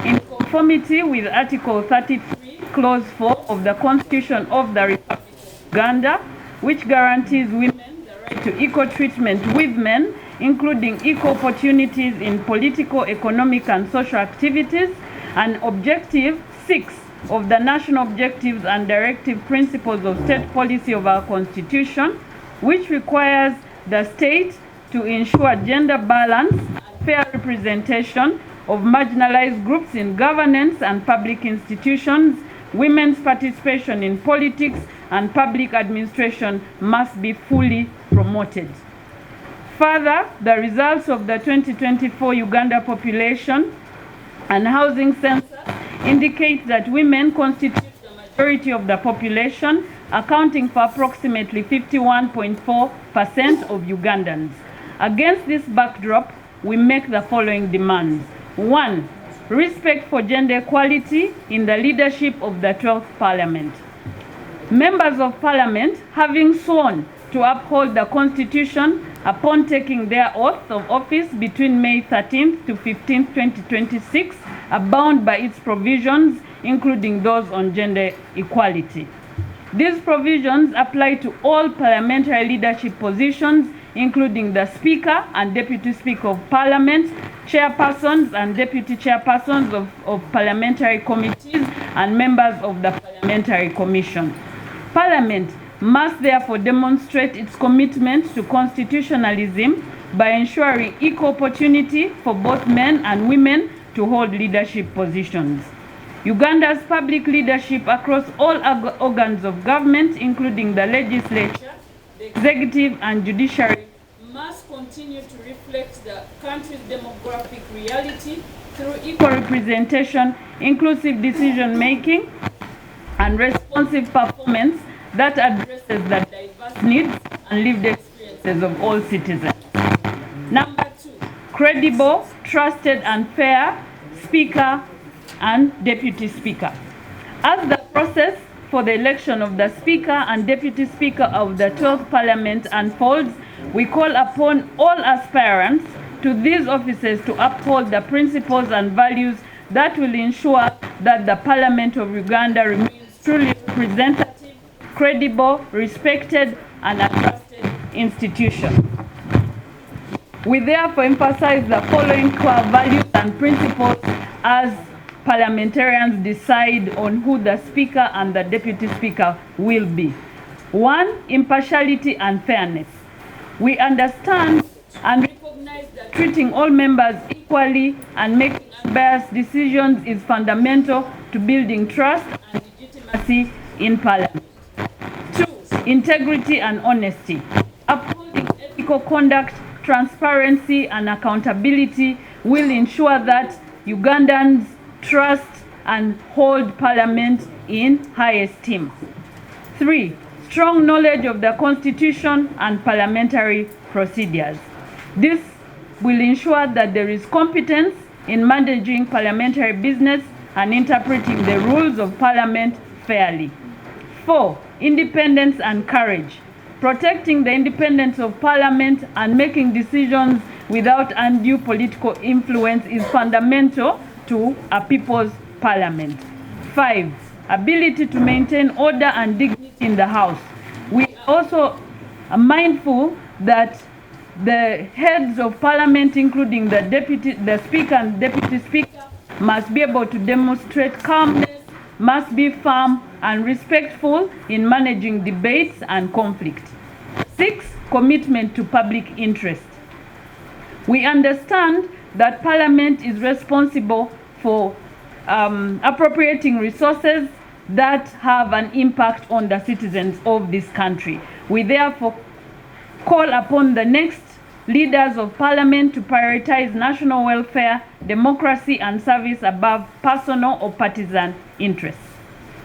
In conformity with Article 33, Clause 4 of the Constitution of the Republic of Uganda, which guarantees women the right to equal treatment with men, including equal opportunities in political, economic, and social activities, and Objective 6 of the National Objectives and Directive Principles of State Policy of our Constitution, which requires the state to ensure gender balance and fair representation of marginalized groups in governance and public institutions. Women's participation in politics and public administration must be fully promoted. Further, the results of the 2024 Uganda population and housing census indicate that women constitute the majority of the population, accounting for approximately 51.4% of Ugandans. Against this backdrop, we make the following demands. 1. Respect for gender equality in the leadership of the 12th Parliament. Members of Parliament, having sworn to uphold the Constitution upon taking their oath of office between May 13th to 15th, 2026, are bound by its provisions, including those on gender equality. These provisions apply to all parliamentary leadership positions, including the Speaker and Deputy Speaker of Parliament, chairpersons and deputy chairpersons of parliamentary committees, and members of the Parliamentary Commission. Parliament must therefore demonstrate its commitment to constitutionalism by ensuring equal opportunity for both men and women to hold leadership positions. Uganda's public leadership across all organs of government, including the legislature, the executive, and judiciary, must continue to reflect the country's demographic reality through equal representation, inclusive decision-making, and responsive performance that addresses the diverse needs and lived experiences of all citizens. Number 2, credible, trusted, and fair Speaker and Deputy Speaker. As the process for the election of the Speaker and Deputy Speaker of the 12th Parliament unfolds, we call upon all aspirants to these offices to uphold the principles and values that will ensure that the Parliament of Uganda remains truly representative, credible, respected, and a trusted institution. We therefore emphasize the following core values and principles as parliamentarians decide on who the Speaker and the Deputy Speaker will be. 1. Impartiality and fairness. We understand and recognize that treating all members equally and making unbiased decisions is fundamental to building trust and legitimacy in Parliament. 2. Integrity and honesty. Upholding ethical conduct, transparency and accountability will ensure that Ugandans trust and hold Parliament in high esteem. 3. Strong knowledge of the Constitution and parliamentary procedures. This will ensure that there is competence in managing parliamentary business and interpreting the rules of Parliament fairly. 4. Independence and courage. Protecting the independence of Parliament and making decisions without undue political influence is fundamental to a people's parliament. 5. Ability to maintain order and dignity in the House. We are also mindful that the heads of Parliament, including the Speaker and Deputy Speaker, must be able to demonstrate calmness, must be firm and respectful in managing debates and conflict. 6. Commitment to public interest. We understand that Parliament is responsible for appropriating resources that have an impact on the citizens of this country. We therefore call upon the next leaders of Parliament to prioritize national welfare, democracy and service above personal or partisan interests.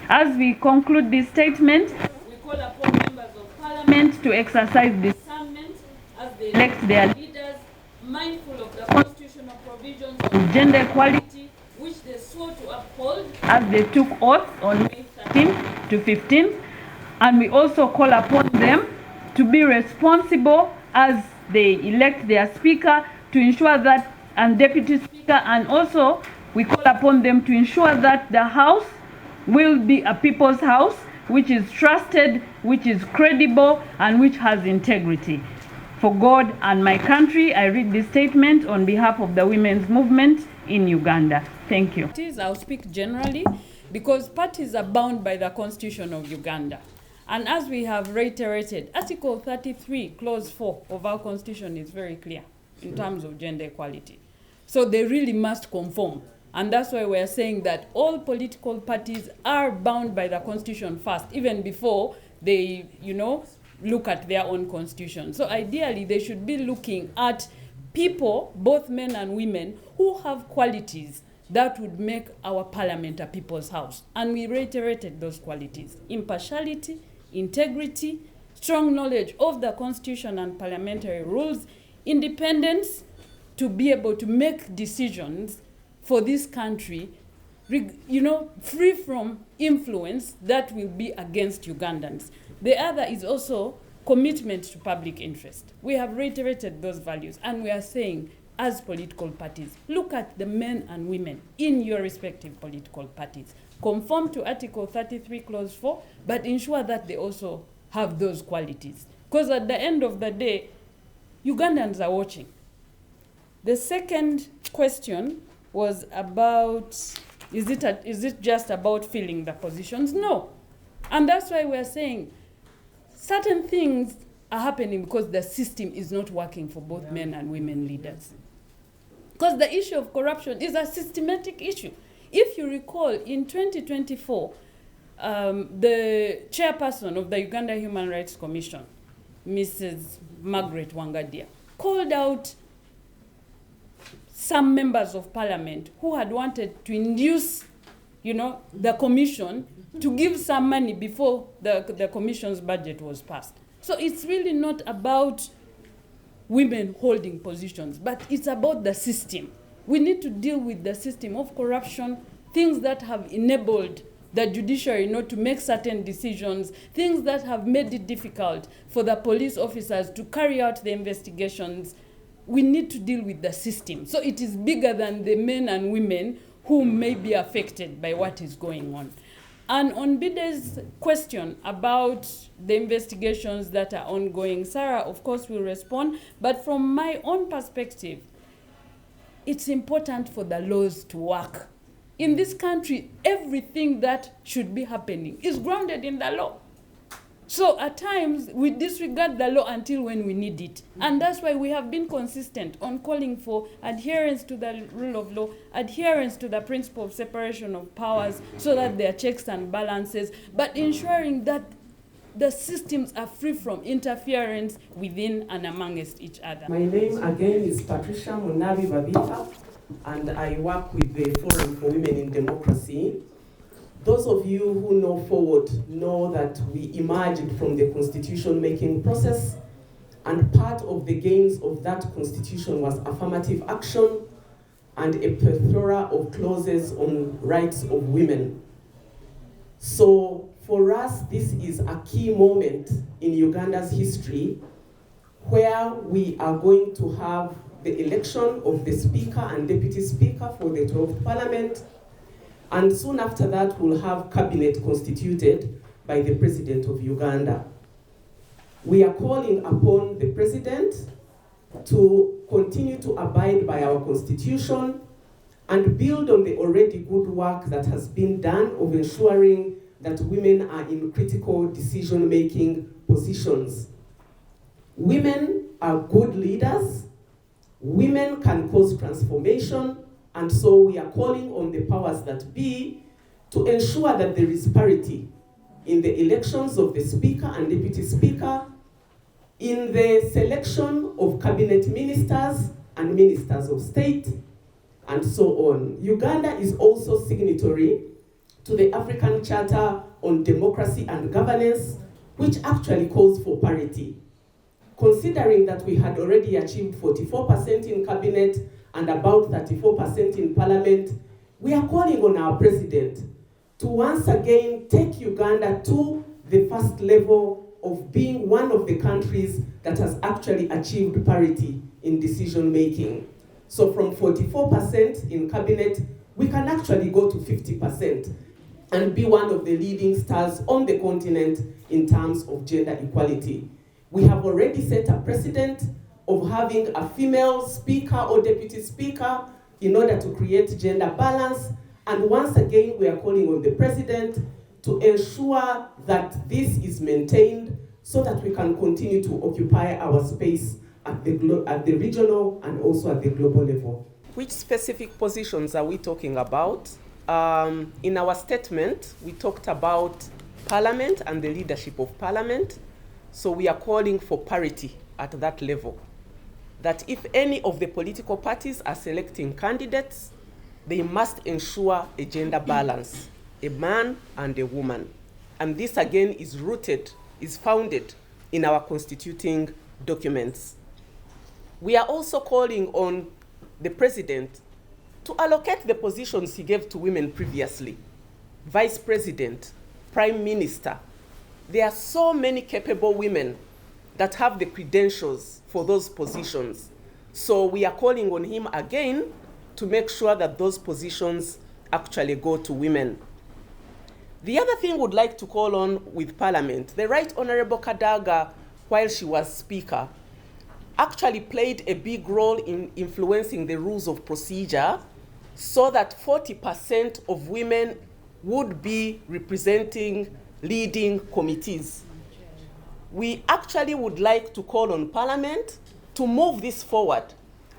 As we conclude this statement, we call upon members of Parliament to exercise discernment as they elect their leaders, mindful of the constitutional provisions on gender equality, which they swore to uphold as they took oath on May 13th to 15th. And we also call upon them to be responsible as they elect their Speaker to ensure that, and Deputy Speaker, and also we call upon them to ensure that the House will be a people's house, which is trusted, which is credible, and which has integrity. For God and my country, I read this statement on behalf of the women's movement in Uganda. Thank you. I'll speak generally because parties are bound by the Constitution of Uganda. And as we have reiterated, Article 33, Clause 4 of our Constitution is very clear in terms of gender equality. So they really must conform. And that's why we're saying that all political parties are bound by the Constitution first, even before they, look at their own constitution. So ideally, they should be looking at people, both men and women, who have qualities that would make our parliament a people's house. And we reiterated those qualities: impartiality, integrity, strong knowledge of the Constitution and parliamentary rules, independence to be able to make decisions for this country, free from influence that will be against Ugandans. The other is also commitment to public interest. We have reiterated those values, and we are saying, as political parties, look at the men and women in your respective political parties. Conform to Article 33, Clause 4, but ensure that they also have those qualities. Because at the end of the day, Ugandans are watching. The second question was about, is it just about filling the positions? No. And that's why we're saying certain things are happening because the system is not working for both men and women leaders. Because the issue of corruption is a systematic issue. If you recall, in 2024, the chairperson of the Uganda Human Rights Commission, Mrs. Margaret Wangadia, called out some members of parliament who had wanted to induce, the commission to give some money before the commission's budget was passed. So it's really not about women holding positions, but it's about the system. We need to deal with the system of corruption, things that have enabled the judiciary not to make certain decisions, things that have made it difficult for the police officers to carry out the investigations. We need to deal with the system. So it is bigger than the men and women who may be affected by what is going on. And on Bide's question about the investigations that are ongoing, Sarah, of course, will respond. But from my own perspective, it's important for the laws to work. In this country, everything that should be happening is grounded in the law. So at times, we disregard the law until when we need it. And that's why we have been consistent on calling for adherence to the rule of law, adherence to the principle of separation of powers, so that there are checks and balances, but ensuring that the systems are free from interference within and amongst each other. My name again is Patricia Munabi Babita, and I work with the Forum for Women in Democracy. Those of you who know Forward know that we emerged from the constitution-making process, and part of the gains of that constitution was affirmative action and a plethora of clauses on rights of women. So for us, this is a key moment in Uganda's history where we are going to have the election of the Speaker and Deputy Speaker for the 12th Parliament. And soon after that, we'll have cabinet constituted by the President of Uganda. We are calling upon the President to continue to abide by our constitution and build on the already good work that has been done of ensuring that women are in critical decision-making positions. Women are good leaders. Women can cause transformation. And so we are calling on the powers that be to ensure that there is parity in the elections of the Speaker and Deputy Speaker, in the selection of cabinet ministers and ministers of state, and so on. Uganda is also signatory to the African Charter on Democracy and Governance, which actually calls for parity. Considering that we had already achieved 44% in cabinet and about 34% in parliament, we are calling on our president to once again take Uganda to the first level of being one of the countries that has actually achieved parity in decision making. So from 44% in cabinet, we can actually go to 50% and be one of the leading stars on the continent in terms of gender equality. We have already set a precedent of having a female speaker or deputy speaker in order to create gender balance. And once again, we are calling on the president to ensure that this is maintained so that we can continue to occupy our space at the regional and also at the global level. Which specific positions are we talking about? In our statement, we talked about parliament and the leadership of parliament. So we are calling for parity at that level. That if any of the political parties are selecting candidates, they must ensure a gender balance, a man and a woman. And this again is founded in our constituting documents. We are also calling on the president to allocate the positions he gave to women previously. Vice president, prime minister. There are so many capable women that have the credentials for those positions. So we are calling on him again to make sure that those positions actually go to women. The other thing we'd like to call on with Parliament, the Right Honourable Kadaga, while she was Speaker, actually played a big role in influencing the rules of procedure so that 40% of women would be representing leading committees. We actually would like to call on Parliament to move this forward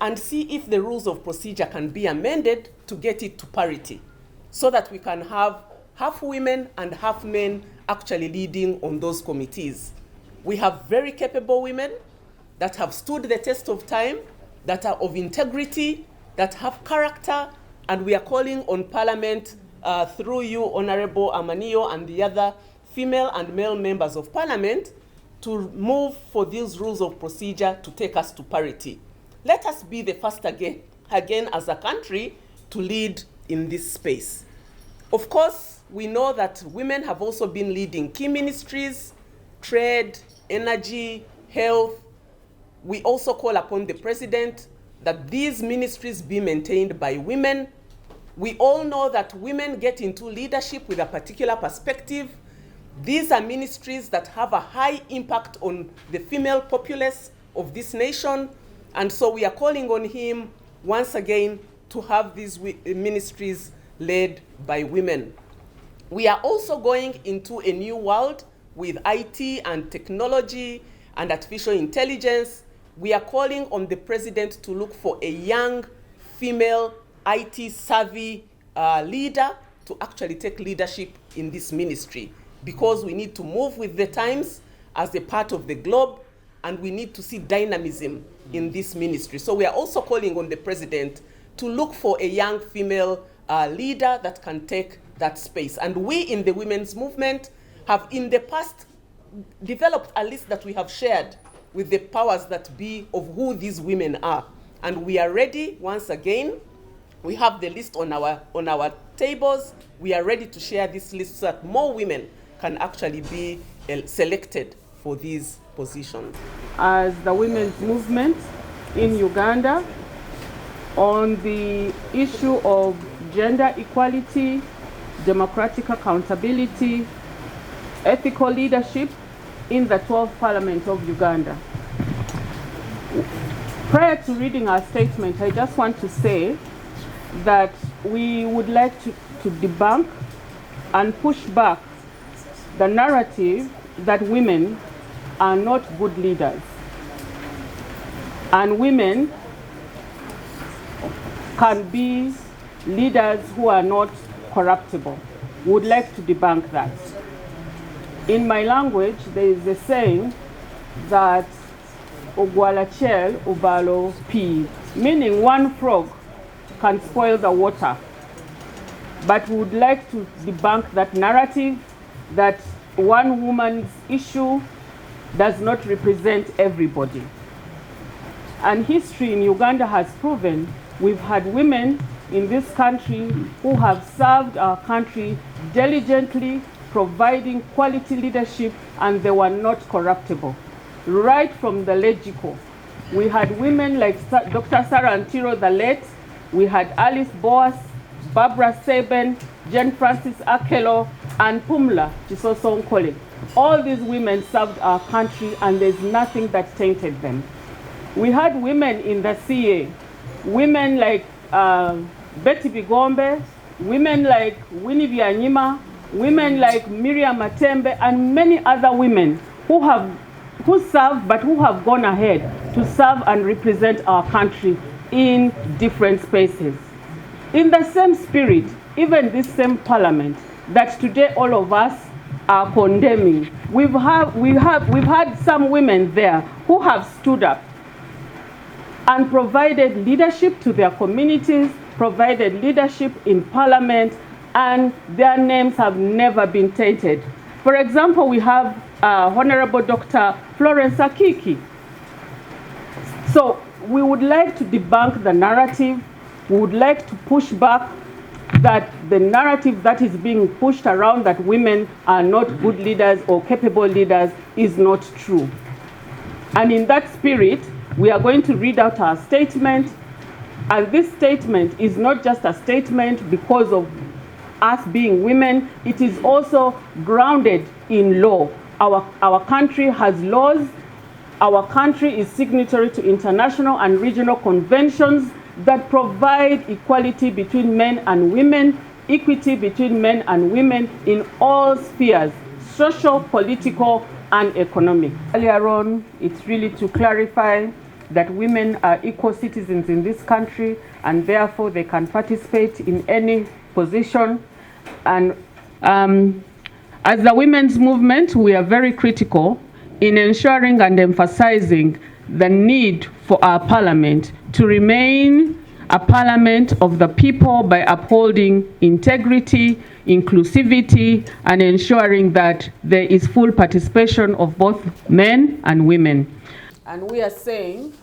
and see if the rules of procedure can be amended to get it to parity so that we can have half women and half men actually leading on those committees. We have very capable women that have stood the test of time, that are of integrity, that have character, and we are calling on Parliament through you, Honourable Amanio, and the other female and male members of Parliament to move for these rules of procedure to take us to parity. Let us be the first again as a country to lead in this space. Of course, we know that women have also been leading key ministries, trade, energy, health. We also call upon the president that these ministries be maintained by women. We all know that women get into leadership with a particular perspective. These are ministries that have a high impact on the female populace of this nation. And so we are calling on him once again to have these ministries led by women. We are also going into a new world with IT and technology and artificial intelligence. We are calling on the president to look for a young female IT savvy leader to actually take leadership in this ministry, because we need to move with the times as a part of the globe, and we need to see dynamism in this ministry. So we are also calling on the president to look for a young female leader that can take that space. And we in the women's movement have in the past developed a list that we have shared with the powers that be of who these women are. And we are ready, once again, we have the list on our tables. We are ready to share this list so that more women can actually be selected for these positions. As the women's movement in Uganda, on the issue of gender equality, democratic accountability, ethical leadership in the 12th Parliament of Uganda. Prior to reading our statement, I just want to say that we would like to debunk and push back the narrative that women are not good leaders and women can be leaders who are not corruptible. We would like to debunk that. In my language, there is a saying that ogwala chel ubalo pi, meaning one frog can spoil the water. But we would like to debunk that narrative that one woman's issue does not represent everybody. And history in Uganda has proven we've had women in this country who have served our country diligently, providing quality leadership, and they were not corruptible. Right from the Legico, we had women like Dr. Sarah Antiro the late, we had Alice Boas, Barbara Seben, Jane Francis Akelo, and Pumla Chisoso Nkole. All these women served our country, and there's nothing that tainted them. We had women in the CA, women like Betty Bigombe, women like Winnie Byanyima, women like Miriam Matembe, and many other women who serve but who have gone ahead to serve and represent our country in different spaces. In the same spirit, even this same parliament that today all of us are condemning, we've had some women there who have stood up and provided leadership to their communities, provided leadership in parliament, and their names have never been tainted. For example, we have Honorable Dr. Florence Akiki. So we would like to debunk the narrative. We would like to push back that the narrative that is being pushed around that women are not good leaders or capable leaders is not true. And in that spirit, we are going to read out our statement. And this statement is not just a statement because of us being women, it is also grounded in law. Our country has laws. Our country is signatory to international and regional conventions that provide equality between men and women, equity between men and women in all spheres, social, political, and economic. Earlier on, it's really to clarify that women are equal citizens in this country, and therefore they can participate in any position. And as the women's movement, we are very critical in ensuring and emphasizing the need for our parliament to remain a parliament of the people by upholding integrity, inclusivity, and ensuring that there is full participation of both men and women. And we are saying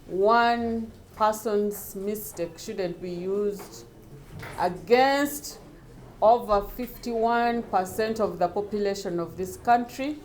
one person's mistake shouldn't be used against over 51% of the population of this country